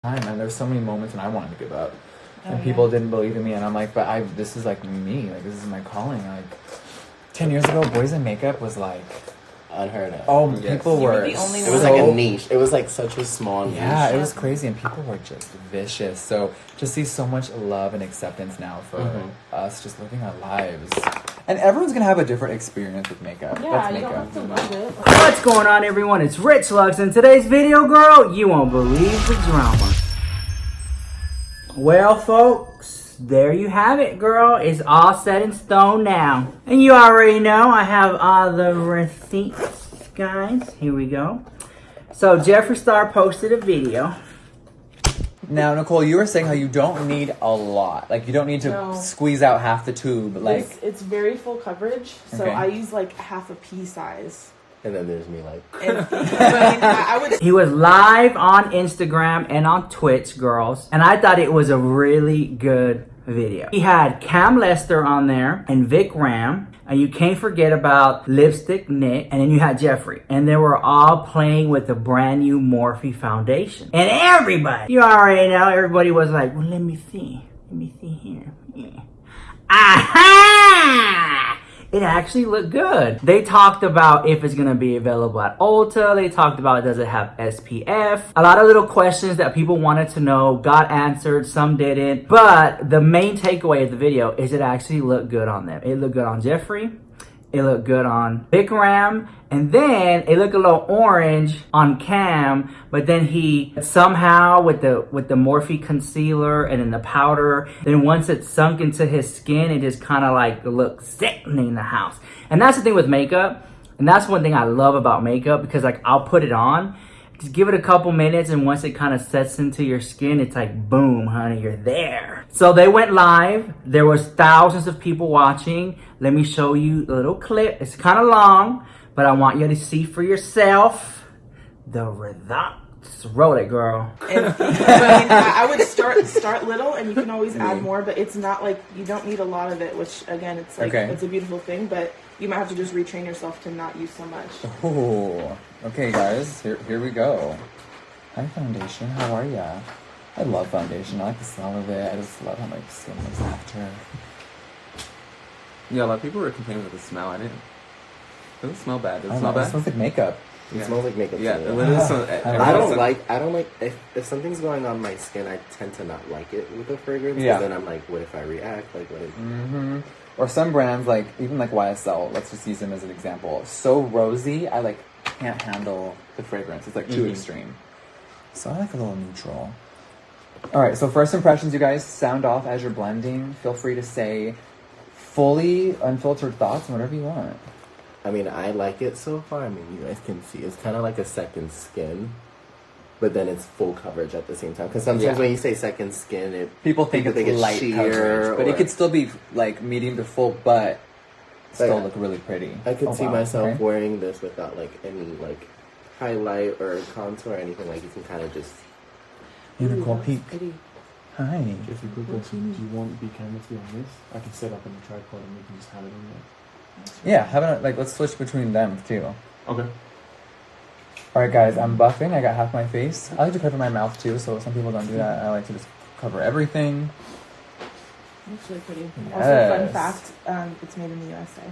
time, and there's so many moments when I wanted to give up, and people didn't believe in me, and I'm like, but this is like me, like this is my calling. Like 10 years ago, boys in makeup was like unheard of. Oh, yes. People were. It was like a niche. It was like such a small niche. Yeah, it was crazy, and people were just vicious. So to see so much love and acceptance now for us just living our lives. And everyone's gonna have a different experience with makeup. Yeah, That's you makeup. don't have to love it. What's going on, everyone? It's Rich Lux, and today's video, girl, you won't believe the drama. Well, folks, there you have it, girl. It's all set in stone now. And you already know I have all the receipts, guys. Here we go. So, Jeffree Star posted a video. Now, Nicole, you were saying how you don't need a lot. Like, you don't need to squeeze out half the tube. Like, it's very full coverage, so I use like half a pea size. And then there's me like... I would... He was live on Instagram and on Twitch, girls. And I thought it was a really good video. He had Cam Lester on there and Vic Ram. And you can't forget about Lipstick Nick. And then you had Jeffree. And they were all playing with the brand new Morphe foundation. And everybody, you already know, everybody was like, well, let me see. Let me see here. Yeah. Aha! It actually looked good. They talked about if it's gonna be available at Ulta. They talked about does it have SPF. A lot of little questions that people wanted to know got answered, some didn't. But the main takeaway of the video is it actually looked good on them. It looked good on Jeffree. It looked good on Vic Ram. And then it looked a little orange on Cam, but then he somehow with the Morphe concealer and then the powder, then once it sunk into his skin, it just kind of like looked sickening in the house. And that's the thing with makeup. And that's one thing I love about makeup, because like I'll put it on, just give it a couple minutes, and once it kind of sets into your skin, it's like, boom, honey, you're there. So they went live. There was thousands of people watching. Let me show you a little clip. It's kind of long, but I want you to see for yourself the results. Roll it, girl. And, I would start little, and you can always add more, but it's not like, you don't need a lot of it, which again, it's like, it's a beautiful thing, but you might have to just retrain yourself to not use so much. oh, okay, guys, here we go. Hi, foundation. How are ya? I love foundation. I like the smell of it. I just love how my skin looks after. Yeah, a lot of people were complaining about the smell. I didn't. It doesn't smell bad. Does it smell It bad? smells like makeup. It smells like makeup. Yeah, to it me. literally smells. I don't like if something's going on my skin, I tend to not like it with a fragrance. Yeah. Then I'm like, what if I react? Like, what if... Or some brands, like even like YSL, let's just use them as an example. So rosy, I like can't handle the fragrance. It's like too extreme. So I like a little neutral. All right, so first impressions, you guys, sound off as you're blending. Feel free to say fully unfiltered thoughts and whatever you want. I mean, I like it so far. I mean, you guys can see it's kind of like a second skin, but then it's full coverage at the same time. Because sometimes when you say second skin, people think it's light sheer, coverage, but it could still be like medium to full, but still look really pretty. I could see myself wearing this without like any like highlight or contour or anything. Like you can kind of just. Nicole, peek. Hi. If you quick question, do you want the camera to be on this? I can set up in the tripod and we can just have it on there. Yeah, let's switch between them too. Okay. Alright guys, I'm buffing. I got half my face. I like to cover my mouth too, so some people don't do that. I like to just cover everything. It's really pretty. Yes. Also, fun fact, it's made in the USA.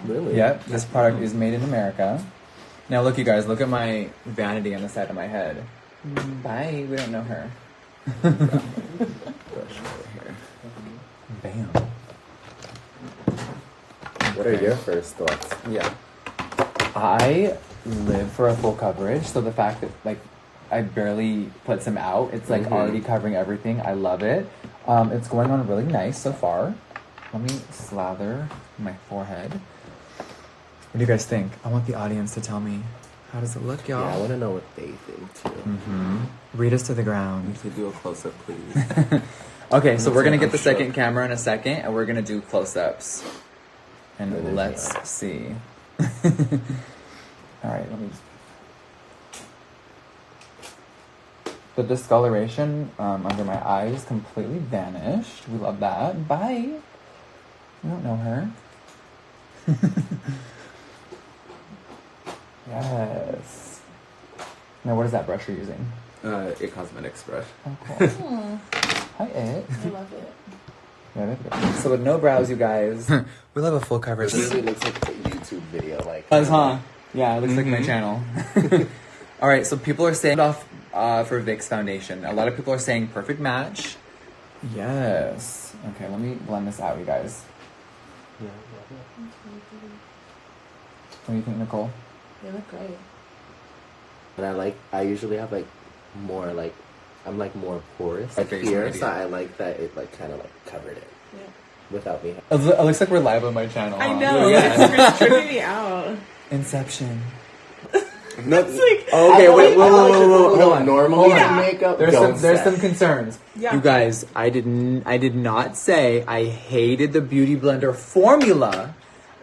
Really? Yep, this product is made in America. Now look, you guys, look at my vanity on the side of my head. Bye, we don't know her. Bam. What are your first thoughts? Yeah. I live for a full coverage, so the fact that like I barely put some out, it's like already covering everything. I love it. It's going on really nice so far. Let me slather my forehead. What do you guys think? I want the audience to tell me. How does it look, y'all? Yeah, I want to know what they think too. Read us to the ground. You could do a close-up, please. Okay, so we're gonna get the second camera in a second, and we're gonna do close-ups. And let's see. Alright, let me just... The discoloration under my eyes completely vanished. We love that. Bye! We don't know her. Yes. Now, what is that brush you're using? It Cosmetics brush. Oh, cool. Hi, It. I love it. Yeah, so with no brows, you guys, we love a full coverage. It usually looks like a YouTube video, like. Huh? Yeah, it looks like my channel. All right, so people are saying off for Vic's foundation. A lot of people are saying perfect match. Yes. Okay, let me blend this out, you guys. Yeah. What do you think, Nicole? They look great. And I usually have like more like, I'm like more porous Okay, here, so so I like that it like kind of like covered it Yeah. without me. It looks like we're live on my channel. I huh? know. Yeah. It's tripping me out. Inception. No, It's like okay, wait, whoa. Hold on. Normally, Yeah. makeup. There's some concerns. Yeah. You guys, I did not say I hated the Beauty Blender formula.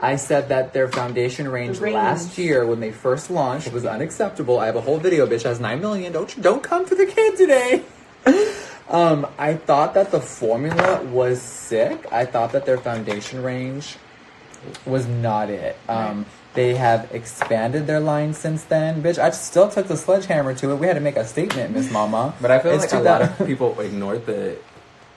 I said that their foundation range last year when they first launched was unacceptable. I have a whole video, bitch, has 9 million. Don't come for the kid today. I thought that the formula was sick. I thought that their foundation range was not it. They have expanded their line since then. Bitch, I still took the sledgehammer to it. We had to make a statement, Miss Mama. But I feel It's like a 2000 lot of people ignored the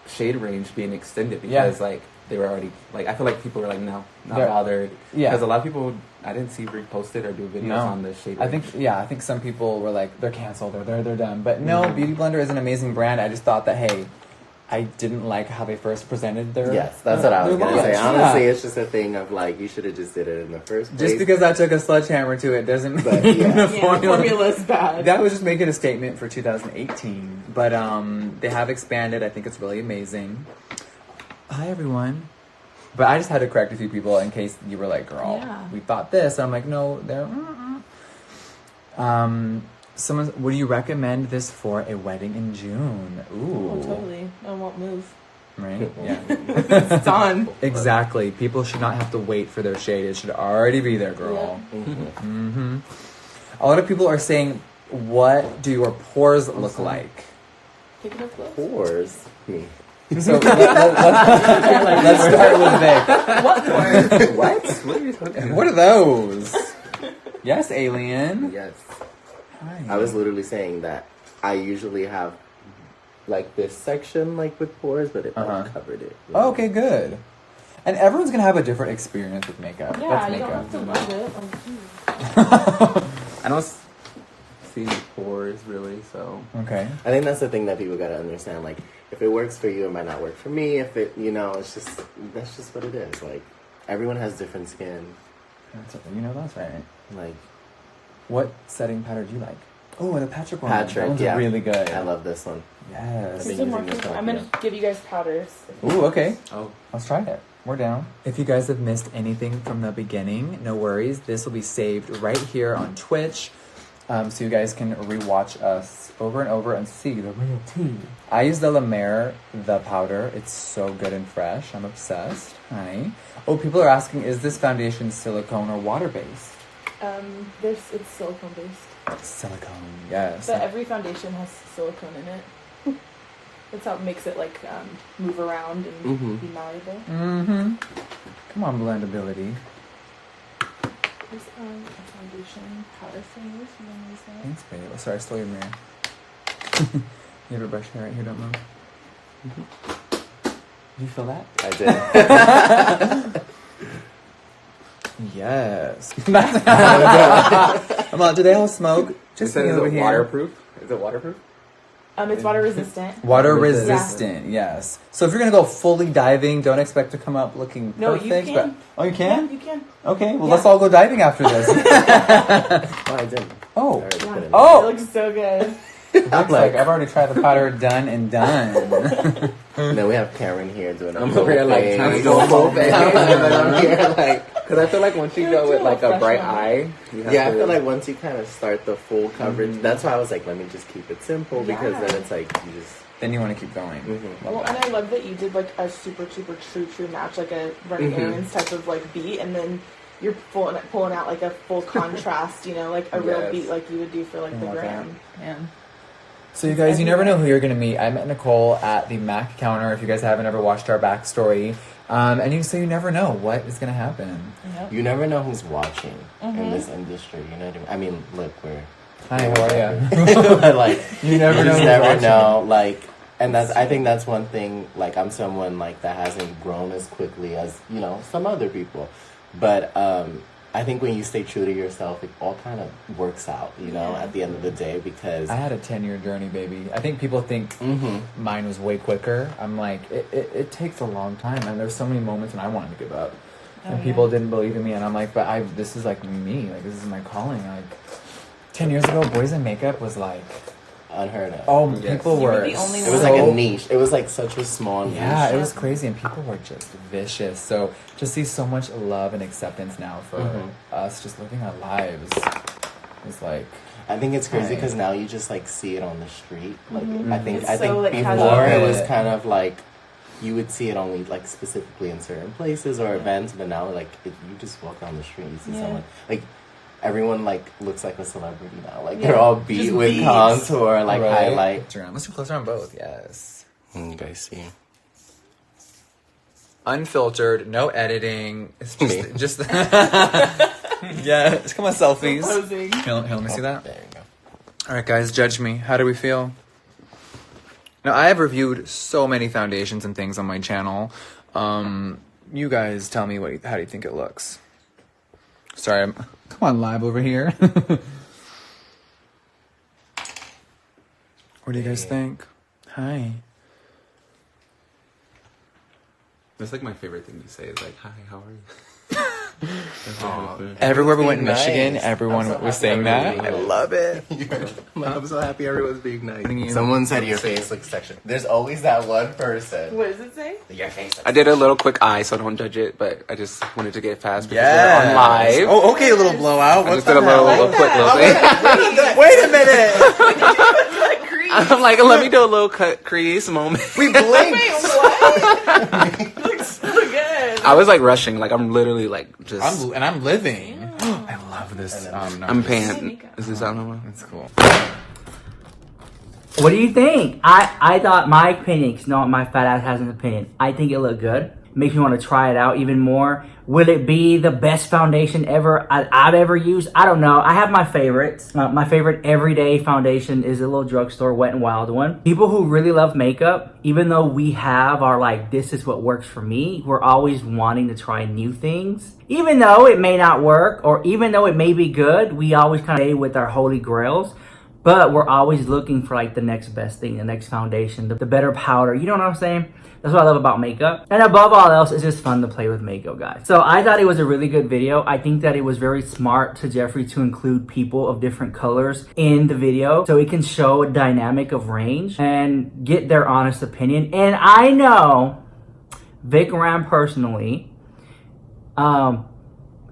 shade range being extended because like they were already like I feel like people were like not bothered. Yeah. Because a lot of people I didn't see repost it or do videos on the shade range. I think some people were like they're canceled or they're done. But no, Beauty Blender is an amazing brand. I just thought that hey, I didn't like how they first presented their. Yes, that's what I was gonna say. launch. Honestly, Yeah. it's just a thing of like you should have just did it in the first place. Just because I took a sledgehammer to it doesn't But, mean yeah. the Yeah, the formula's bad. That was just making a statement for 2018. But they have expanded. I think it's really amazing. Hi everyone. But I just had to correct a few people in case you were like, girl, we thought this. And I'm like, no, they're. Would you recommend this for a wedding in June? Ooh. Oh, totally. I won't move. Right? Yeah. It's on. Exactly. People should not have to wait for their shade. It should already be there, girl. Yeah. Mm-hmm. A lot of people are saying, what do your pores look like? Pick it up close. Pores. Me. So let's start with Vic. What for? What? What are you talking about? What are those? Yes, alien. Yes. Hi. I was literally saying that I usually have like this section like with pores, but it like, covered it. you know? Oh, okay, good. And everyone's gonna have a different experience with makeup. Yeah, That's you makeup. don't have to love it. I don't see pores really, so Okay. I think that's the thing that people gotta understand. Like, if it works for you, it might not work for me. If it, it's just that's just what it is. Like, everyone has different skin. That's right. Like, What setting powder do you like? Oh, the Patrick one. That Patrick, one's yeah, really good. I love this one. Yes. This been is more using this cool. one, I'm gonna give you guys powders. Ooh, okay. oh Let's try it. We're down. If you guys have missed anything from the beginning, no worries. This will be saved right here on Twitch. So you guys can rewatch us over and over and see the real tea. I use the La Mer, the powder. It's so good and fresh. I'm obsessed. Hi. Oh, people are asking, is this foundation silicone or water-based? It's silicone based. Silicone, yes. But every foundation has silicone in it. That's how it makes it like move around and be malleable. Mm-hmm. Come on, blendability. There's a foundation powder for you if you want to use that. Thanks, babe. Oh, sorry, I stole your mirror. You have a brush hair right here, don't move. Did you feel that? I did. Yes. I'm like, do they all smoke? Just is me over it here. waterproof? Is it waterproof? It's water resistant. Water resistant, yes. So if you're gonna go fully diving, don't expect to come up looking No, you perfect. can. But you can? Yeah, you can. Okay, well Yeah. let's all go diving after this. Oh, I didn't. I Oh, already put it in. Oh! It looks so good. looks like I've already tried the powder done and done. Then we have Karen here doing a I'm full over here, like, face. trying to go full full face. And then I'm here like, Because I feel like once you You're go with too like a fresh bright on it. eye, you have yeah, I to, feel like once you kind of start the full coverage, that's why I was like, let me just keep it simple because Yeah. then it's like you just. Then you want to keep going. Well, and I love that you did like a super true match, like a running errands type of like beat, and then you're pulling out like a full contrast, like a real Yes. beat like you would do for like I the love gram. Man. So you guys, you never know who you're going to meet. I met Nicole at the Mac counter, if you guys haven't ever watched our backstory. So you never know what is going to happen. Yep. You never know who's watching in this industry. You know what I mean? I mean, look, Hi, how are you? But like, you never know. You never know. Like, and I think that's one thing. Like, I'm someone like that hasn't grown as quickly as some other people, but I think when you stay true to yourself, it all kind of works out, at the end of the day, because... I had a 10-year journey, baby. I think people think mine was way quicker. I'm like, it takes a long time, and there's so many moments when I wanted to give up. And people didn't believe in me, and I'm like, but this is like me. Like, this is my calling. Like, 10 years ago, boys in makeup was like... unheard of. Oh, people were the only it was like a niche. It was like such a small niche. Yeah, it was crazy, and people were just vicious. So just see so much love and acceptance now for us just living our lives. It's like, I think it's crazy because now you just like see it on the street. Like I think like, before casual. it was kind of like you would see it only like specifically in certain places or events, but now like if you just walk down the street, you see someone like. Everyone like looks like a celebrity now. Like they're all beat just with beads. contour, like highlight. Let's do closer on both. Yes. You guys see. Unfiltered, no editing. It's just yeah. Come on, selfies. Here, let me see that. There you go. All right, guys, judge me. How do we feel? Now, I have reviewed so many foundations and things on my channel. You guys tell me how do you think it looks? Sorry, come on, live over here. What do you guys think? Hi. That's like my favorite thing to say is like, hi, how are you? Everywhere we went in Nice. Michigan, everyone was saying that. I love it. I'm so happy everyone's being nice. Someone said your face looks sexual. There's always that one person. What does it say? Your face. I did a little quick eye, so don't judge it, but I just wanted to get fast because Yes. we're on live. Oh, okay, a little blowout. I What's just did a little quick little thing. Wait a minute. I'm like, let me do a little cut crease moment. We blinked. Wait, what? Looks so good. I was like rushing, like I'm literally like just. I'm living. I love this. I'm paying. Is this out of That's cool. What do you think? I thought my opinion, because no, my fat ass has an opinion. I think it looked good. Makes me want to try it out even more. Will it be the best foundation I've ever used? I don't know. I have my favorites. My favorite everyday foundation is a little drugstore Wet n Wild one. People who really love makeup, even though we have our like, this is what works for me, we're always wanting to try new things. Even though it may not work, or even though it may be good, we always kind of stay with our holy grails. But we're always looking for like the next best thing, the next foundation, the better powder. You know what I'm saying? That's what I love about makeup. And above all else, it's just fun to play with makeup, guys. So I thought it was a really good video. I think that it was very smart to Jeffree to include people of different colors in the video so it can show a dynamic of range and get their honest opinion. And I know Vic Ram personally, I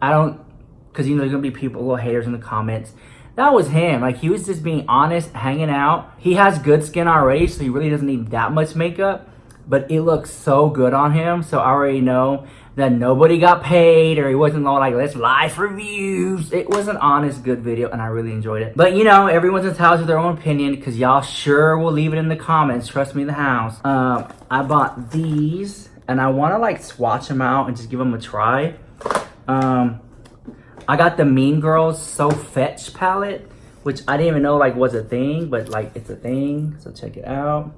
don't, because there's gonna be people, little haters in the comments. That was him. Like, he was just being honest, hanging out. He has good skin already, so he really doesn't need that much makeup. But it looks so good on him, so I already know that nobody got paid, or he wasn't all like, let's live reviews. It was an honest, good video, and I really enjoyed it. But, everyone's entitled to their own opinion, because y'all sure will leave it in the comments. Trust me, the house. I bought these, and I want to, like, swatch them out and just give them a try. I got the Mean Girls So Fetch palette, which I didn't even know, like, was a thing, but, like, it's a thing, so check it out.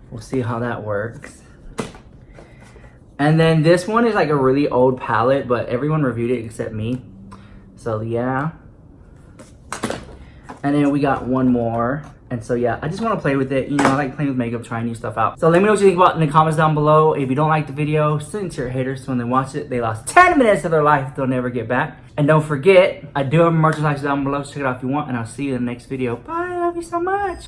We'll see how that works. And then this one is like a really old palette, but everyone reviewed it except me. So yeah. And then we got one more. And so yeah, I just want to play with it. I like playing with makeup, trying new stuff out. So let me know what you think about it in the comments down below. If you don't like the video, send it to your haters. So when they watch it, they lost 10 minutes of their life they'll never get back. And don't forget, I do have merchandise down below. So check it out if you want. And I'll see you in the next video. Bye, I love you so much.